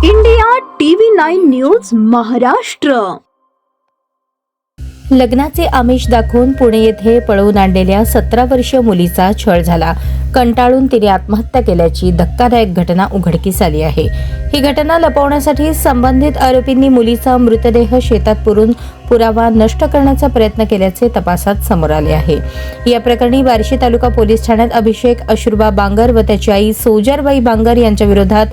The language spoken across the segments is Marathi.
India TV 9 news Maharashtra. लग्नाचे आमिष दाखवून पुणे येथे पळवून आणलेल्या 17 वर्षीय मुलीचा छळ झाला. कंटाळून तिने आत्महत्या केल्याची धक्कादायक घटना उघडकीस आली आहे. ही घटना लपवण्यासाठी संबंधित आरोपींनी मुलीचा मृतदेह शेतात पुरून पुरावा नष्ट करण्याचा प्रयत्न केल्याचे तपासात समोर आले आहे. या प्रकरणी बार्शी तालुका पोलीस ठाण्यात अभिषेक अश्रुबा बांगर व त्याची आई सोजरबाई बांगर यांच्या विरोधात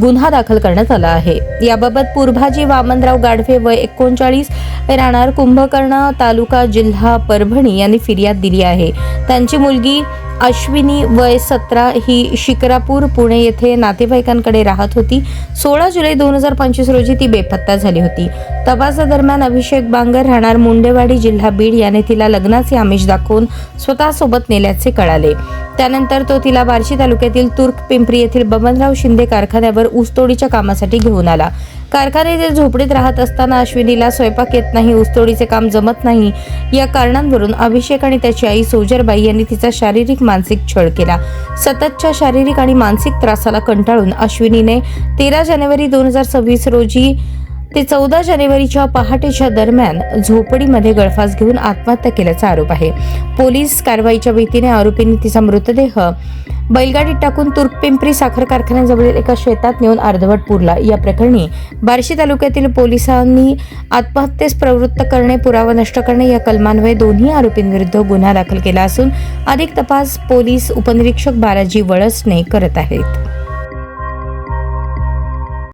गुन्हा दाखल करण्यात आला आहे. याबाबत पूर्भाजी वामनराव गाढवे वय 39 राहणार कुंभकर्ण तालुका जिल्हा परभणी यांनी फिर्याद दिली आहे. त्यांची मुलगी अश्विनी वय 17 ही शिक्रापूर पुणे येथे नातेवाईकांकडे राहत होती. 16 जुलै 2025 रोजी ती बेपत्ता झाली होती. तपासादरम्यान अभिषेक बांगर राहणार मुंडेवाडी जिल्हा बीड याने तिला लग्नाचे आमिष दाखवून स्वतःसोबत नेल्याचे कळाले. त्यानंतर तो तिला बार्शी तालुक्यातील तुर्क पिंपरी येथील बबनराव शिंदे कारखान्यावर ऊसतोडीच्या कामासाठी घेऊन आला. कारखान्यातील झोपडीत राहत असताना अश्विनीला स्वयंपाक येत नाही, ऊसतोडीचे काम जमत नाही या कारणांवरून अभिषेक आणि त्याची आई सोजरबाई यांनी तिचा शारीरिक मानसिक छळ केला. सततच्या शारीरिक आणि मानसिक त्रासाला कंटाळून अश्विनीने 13 जानेवारी 2026 रोजी ते 14 जानेवारीच्या पहाटेच्या दरम्यान झोपडीमध्ये गळफास घेऊन आत्महत्या केल्याचा आरोप आहे. पोलीस कारवाईच्या भीतीने आरोपींनी तिचा मृतदेह बैलगाडीत टाकून तुर्क पिंपरी साखर कारखान्याजवळील एका शेतात नेऊन अर्धवट पुरला. या प्रकरणी बार्शी तालुक्यातील पोलिसांनी आत्महत्येस प्रवृत्त करणे, पुरावा नष्ट करणे या कलमान्वये दोन्ही आरोपींविरुद्ध गुन्हा दाखल केला असून अधिक तपास पोलीस उपनिरीक्षक बालाजी वळसने करत आहेत.